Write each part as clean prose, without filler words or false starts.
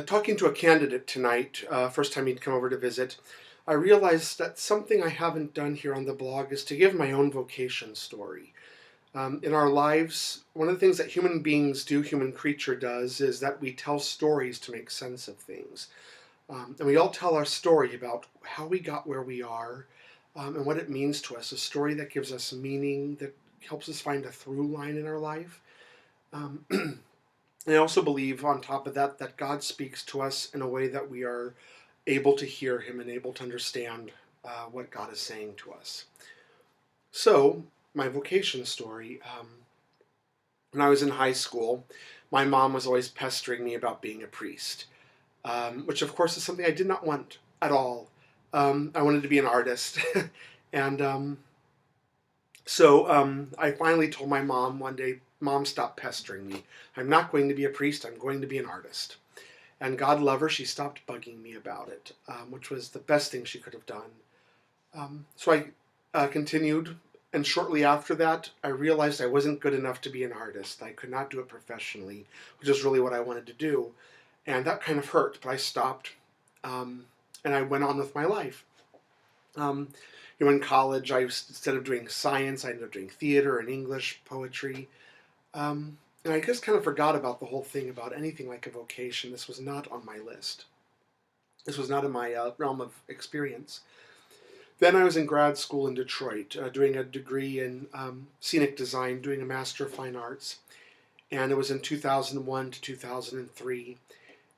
Talking to a candidate tonight, first time he'd come over to visit, I realized that something I haven't done here on the blog is to give my own vocation story. In our lives, one of the things that human beings do, human creature does, is that we tell stories to make sense of things. And we all tell our story about how we got where we are and what it means to us, a story that gives us meaning, that helps us find a through line in our life. Um, And I also believe, on top of that, that God speaks to us in a way that we are able to hear Him and able to understand what God is saying to us. So, my vocation story. When I was in high school, my mom was always pestering me about being a priest, which, of course, is something I did not want at all. I wanted to be an artist. and I finally told my mom one day, Mom, stop pestering me. I'm not going to be a priest, I'm going to be an artist. And God love her, she stopped bugging me about it, which was the best thing she could have done. So I continued, and shortly after that, I realized I wasn't good enough to be an artist. I could not do it professionally, which is really what I wanted to do. And that kind of hurt, but I stopped, and I went on with my life. Um, in college, instead of doing science, I ended up doing theater and English, poetry. And I just kind of forgot about the whole thing about anything like a vocation. This was not on my list. This was not in my realm of experience. Then I was in grad school in Detroit, doing a degree in scenic design, doing a Master of Fine Arts. And it was in 2001 to 2003.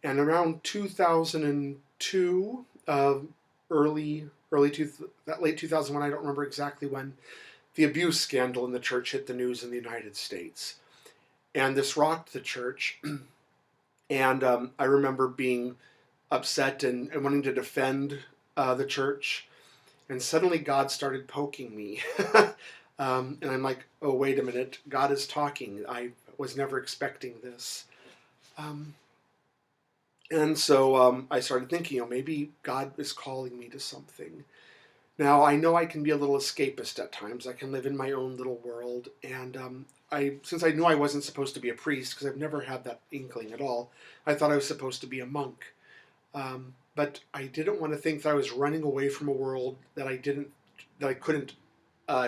And around 2002, that late 2001, I don't remember exactly when, the abuse scandal in the church hit the news in the United States. And this rocked the church. And I remember being upset and wanting to defend the church. And suddenly God started poking me. And I'm like, oh, wait a minute. God is talking. I was never expecting this. And so I started thinking, maybe God is calling me to something. Now, I know I can be a little escapist at times. I can live in my own little world. And since I knew I wasn't supposed to be a priest, because I've never had that inkling at all, I thought I was supposed to be a monk. But I didn't want to think that I was running away from a world that I couldn't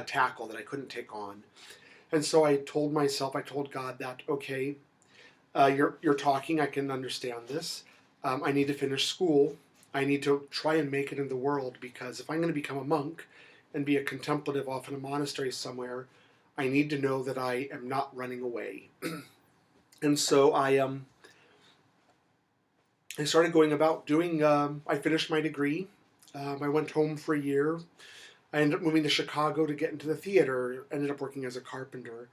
tackle, that I couldn't take on. And so I told God that, okay, you're talking, I can understand this. I need to finish school. I need to try and make it in the world, because if I'm going to become a monk and be a contemplative off in a monastery somewhere, I need to know that I am not running away. And so I started going about doing, I finished my degree. I went home for a year. I ended up moving to Chicago to get into the theater, ended up working as a carpenter.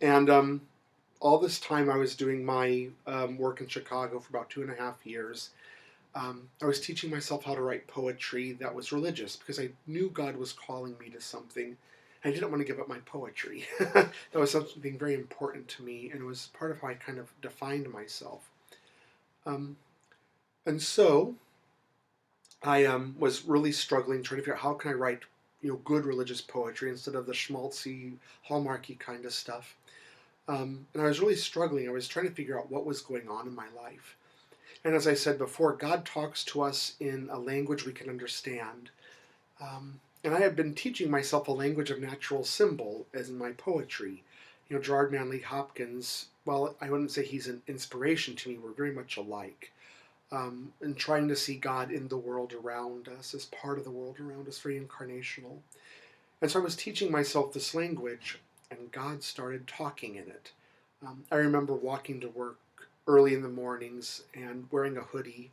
And all this time I was doing my work in Chicago for about 2.5 years. I was teaching myself how to write poetry that was religious, because I knew God was calling me to something. I didn't want to give up my poetry. That was something very important to me, and it was part of how I kind of defined myself. Um, and so I was really struggling, trying to figure out how can I write good religious poetry instead of the schmaltzy, hallmarky kind of stuff. And I was really struggling. I was trying to figure out what was going on in my life. And as I said before, God talks to us in a language we can understand. And I have been teaching myself a language of natural symbol as in my poetry. Gerard Manley Hopkins, well, I wouldn't say he's an inspiration to me. We're very much alike. And trying to see God in the world around us, as part of the world around us, very incarnational. And so I was teaching myself this language, and God started talking in it. I remember walking to work early in the mornings and wearing a hoodie.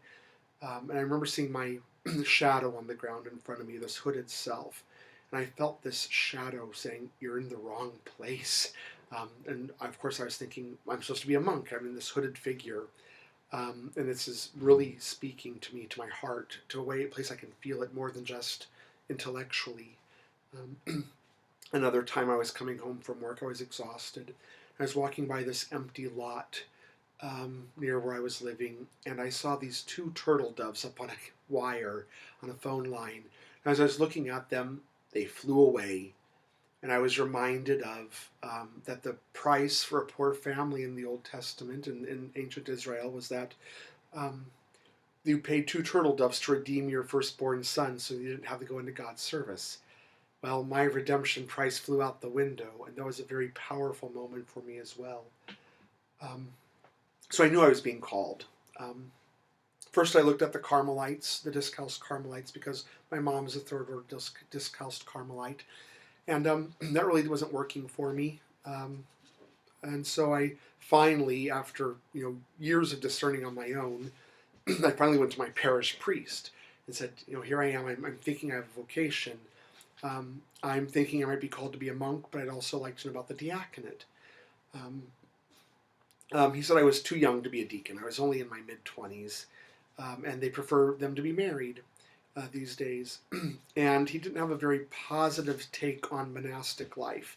And I remember seeing my shadow on the ground in front of me, this hooded self. And I felt this shadow saying, you're in the wrong place. And of course I was thinking, I'm supposed to be a monk. I'm in this hooded figure. And this is really speaking to me, to my heart, to a place I can feel it more than just intellectually. Another time I was coming home from work, I was exhausted. I was walking by this empty lot near where I was living, and I saw these two turtle doves up on a wire on a phone line. And as I was looking at them, they flew away. And I was reminded of that the price for a poor family in the Old Testament and in ancient Israel was that You paid 2 turtle doves to redeem your firstborn son so you didn't have to go into God's service. Well, my redemption price flew out the window, and that was a very powerful moment for me as well. So I knew I was being called. First, I looked at the Carmelites, the Discalced Carmelites, because my mom is a third order Discalced Carmelite, and that really wasn't working for me. And so I finally, after years of discerning on my own, I finally went to my parish priest and said, here I am. I'm thinking I have a vocation. I'm thinking I might be called to be a monk, but I'd also like to know about the diaconate. He said I was too young to be a deacon. I was only in my mid-20s, and they prefer them to be married these days. And he didn't have a very positive take on monastic life,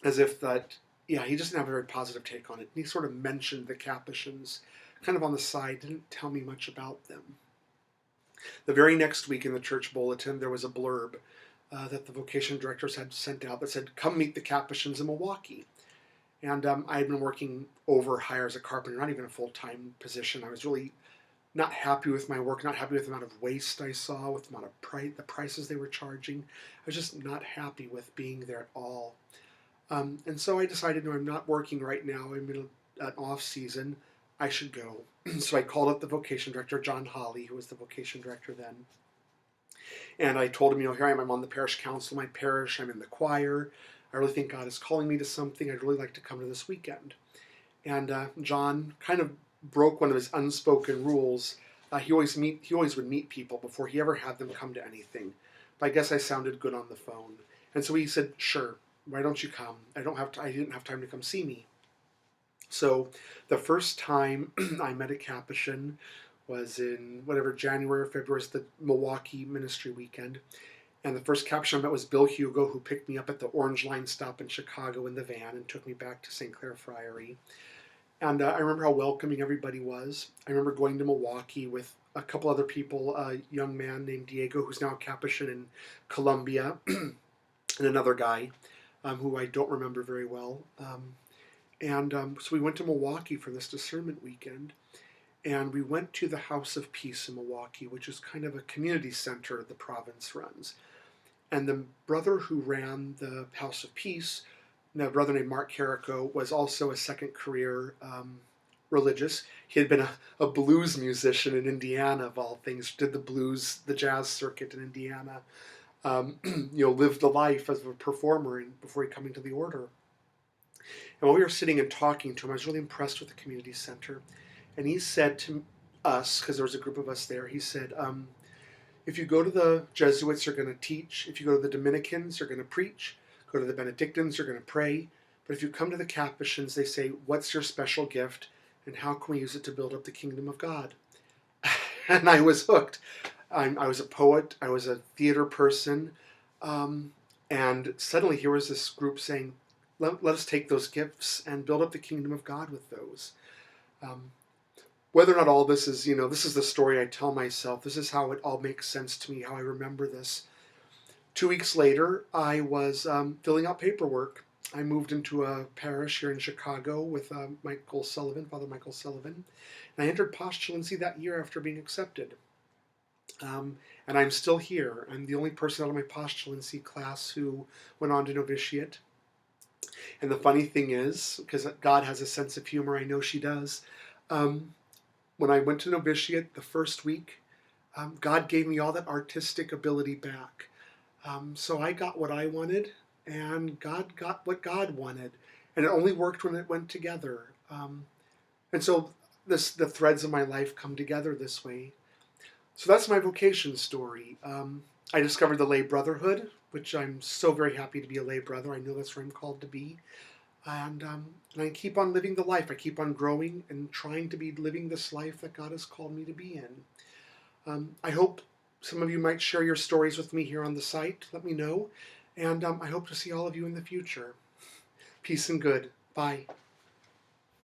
as if that, he just didn't have a very positive take on it. And he sort of mentioned the Capuchins kind of on the side, didn't tell me much about them. The very next week in the church bulletin, there was a blurb that the vocation directors had sent out that said, "Come meet the Capuchins in Milwaukee." And I had been working over hire as a carpenter, not even a full-time position. I was really not happy with my work, not happy with the amount of waste I saw, with the amount of the prices they were charging. I was just not happy with being there at all. And so I decided, no, I'm not working right now. I'm in an off season. I should go. So I called up the vocation director, John Hawley, who was the vocation director then. And I told him, here I am. I'm on the parish council of my parish. I'm in the choir. I really think God is calling me to something. I'd really like to come to this weekend. And John kind of broke one of his unspoken rules. He always would meet people before he ever had them come to anything. But I guess I sounded good on the phone. And so he said, "Sure, why don't you come? I didn't have time to come see me." So the first time I met a Capuchin was in January or February, was the Milwaukee ministry weekend. And the first Capuchin I met was Bill Hugo, who picked me up at the Orange Line stop in Chicago in the van and took me back to St. Clair Friary. And I remember how welcoming everybody was. I remember going to Milwaukee with a couple other people, a young man named Diego, who's now a Capuchin in Columbia, and another guy who I don't remember very well. So we went to Milwaukee for this discernment weekend, and we went to the House of Peace in Milwaukee, which is kind of a community center the province runs. And the brother who ran the House of Peace, a brother named Mark Carrico, was also a second career religious. He had been a blues musician in Indiana, of all things, did the jazz circuit in Indiana, lived the life as a performer before he coming to the order. And while we were sitting and talking to him, I was really impressed with the community center. And he said to us, because there was a group of us there, he said, if you go to the Jesuits, you're going to teach. If you go to the Dominicans, you're going to preach. Go to the Benedictines, you're going to pray. But if you come to the Capuchins, they say, "What's your special gift, and how can we use it to build up the kingdom of God?" And I was hooked. I was a poet. I was a theater person. And suddenly here was this group saying, let us take those gifts and build up the kingdom of God with those. Whether or not all this is, this is the story I tell myself. This is how it all makes sense to me, how I remember this. 2 weeks later, I was filling out paperwork. I moved into a parish here in Chicago with Father Michael Sullivan, and I entered postulancy that year after being accepted. And I'm still here. I'm the only person out of my postulancy class who went on to novitiate. And the funny thing is, because God has a sense of humor, I know she does, when I went to novitiate the first week, God gave me all that artistic ability back. So I got what I wanted, and God got what God wanted. And it only worked when it went together. And so the threads of my life come together this way. So that's my vocation story. I discovered the lay brotherhood, which I'm so very happy to be a lay brother. I know that's where I'm called to be. And I keep on living the life. I keep on growing and trying to be living this life that God has called me to be in. I hope some of you might share your stories with me here on the site. Let me know. And I hope to see all of you in the future. Peace and good. Bye.